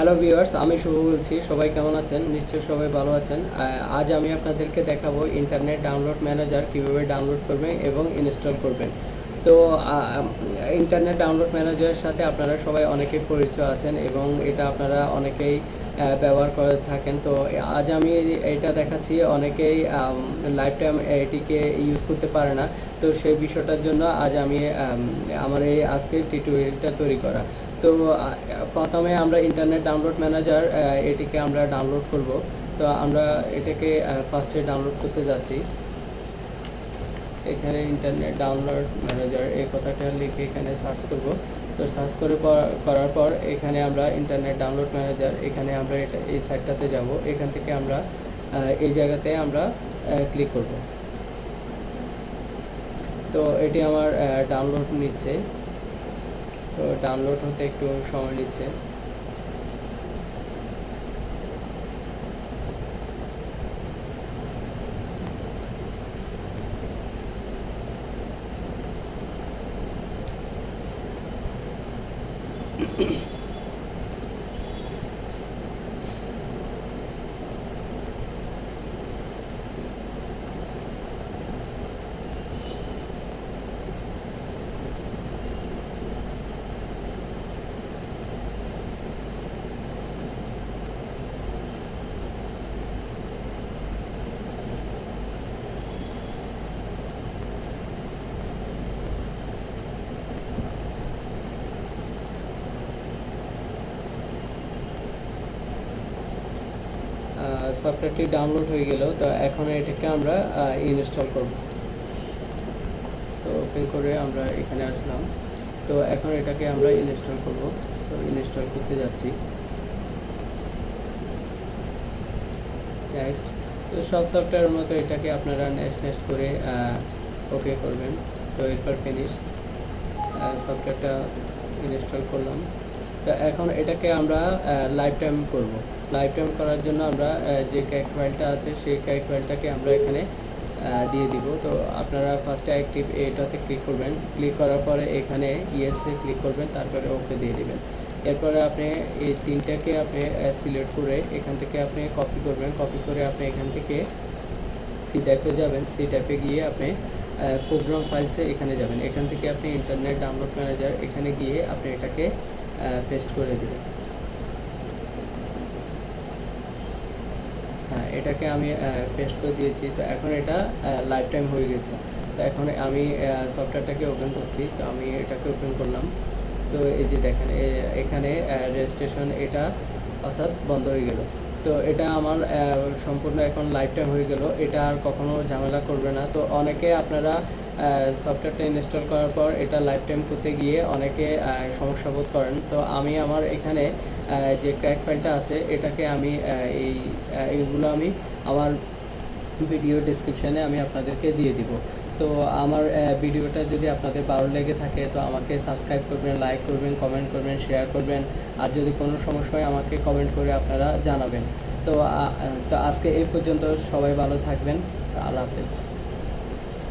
Hello viewers, আমি শুভ বলছি। সবাই কেমন আছেন? নিশ্চয়ই সবাই ভালো আছেন। আজ আমি আপনাদেরকে দেখাবো ইন্টারনেট ডাউনলোড ম্যানেজার কিভাবে ডাউনলোড করবেন এবং ইনস্টল করবেন। তো ইন্টারনেট ডাউনলোড ম্যানেজারের সাথে আপনারা সবাই অনেকেই পরিচিত আছেন এবং এটা আপনারা অনেকেই ব্যবহার করে থাকেন। তো আজ আমি এটা দেখাচ্ছি, অনেকেই লাইফ টাইম এটিকে ইউজ করতে পারে না। তো সেই বিষয়টার জন্য আজ আমি আমার এই আজকের টিউটোরিয়ালটা তৈরি করা। তো প্রথমে আমরা ইন্টারনেট ডাউনলোড ম্যানেজার এটিকে আমরা ডাউনলোড করব। তো আমরা এটাকে ফার্স্টে ডাউনলোড করতে যাচ্ছি। এখানে ইন্টারনেট ডাউনলোড ম্যানেজার এই কথাটা লিখে এখানে সার্চ করব। তো সার্চ করার পর এখানে আমরা ইন্টারনেট ডাউনলোড ম্যানেজার, এখানে আমরা এই সাইটটাতে যাব। এখান থেকে আমরা এই জায়গাতে আমরা ক্লিক করব। তো এটি আমার ডাউনলোড নিচ্ছে। তো ডাউনলোড হতে একটু সময় নিচ্ছে। সফটওয়্যারটি ডাউনলোড হয়ে গেল। তো এখন এটাকে আমরা ইনস্টল করব। তো ওপেন করে আমরা এখানে আসলাম। তো এখন এটাকে আমরা ইনস্টল করব। তো ইনস্টল করতে যাচ্ছি। নেক্সট। তো সব সফটওয়্যারের মতো এটাকে আপনারা নেক্সট করে ওকে করবেন। তো এরপর ফিনিশ। সফটওয়্যারটা ইনস্টল করলাম। তো এখন এটাকে আমরা লাইফ টাইম করব। লাইফ টাইম করার জন্য আমরা যে ক্যারেক্ট ফাইলটা আছে সেই ক্যারেক্ট ফাইলটাকে আমরা এখানে দিয়ে দিব। তো আপনারা ফার্স্টে অ্যাক্টিভ এটাতে ক্লিক করবেন। ক্লিক করার পরে এখানে ইয়েসে ক্লিক করবেন, তারপরে ওকে দিয়ে দিবেন। এরপরে আপনি এই তিনটাকে আপনি সিলেক্ট করে এখান থেকে আপনি কপি করবেন। কপি করে আপনি এখান থেকে সি ড্রাইভে যাবেন। সি ড্রাইভে গিয়ে আপনি প্রোগ্রাম ফাইলসে এখানে যাবেন। এখান থেকে আপনি ইন্টারনেট ডাউনলোড ম্যানেজার এখানে গিয়ে আপনি এটাকে পেস্ট করে দেবেন। হ্যাঁ, এটাকে আমি পেস্ট করে দিয়েছি। তো এখন এটা লাইফ টাইম হয়ে গেছে। তো এখন আমি সফটওয়্যারটাকে ওপেন করছি। তো আমি এটাকে ওপেন করলাম। তো এই যে দেখেন এখানে রেজিস্ট্রেশন এটা অর্থাৎ বন্ধ হয়ে গেল। তো এটা আমার সম্পূর্ণ এখন লাইফ টাইম হয়ে গেল। এটা আর কখনো ঝামেলা করবে না। তো অনেকে আপনারা সফটওয়্যারটা ইনস্টল করার পর এটা লাইফ টাইম করতে গিয়ে অনেকে সমস্যা বোধ করেন। তো আমি আমার এখানে যে ক্র্যাক ফাইলটা আছে এটাকে আমি এইগুলো আমি আমার ভিডিও ডেসক্রিপশানে আমি আপনাদেরকে দিয়ে দিব। তো আমার ভিডিওটা যদি আপনাদের ভালো লেগে থাকে তো আমাকে সাবস্ক্রাইব করবেন, লাইক করবেন, কমেন্ট করবেন, শেয়ার করবেন। আর যদি কোনো সমস্যা হয় আমাকে কমেন্ট করে আপনারা জানাবেন। তো আজকে এই পর্যন্ত। সবাই ভালো থাকবেন। তো আল্লাহ হাফেজ।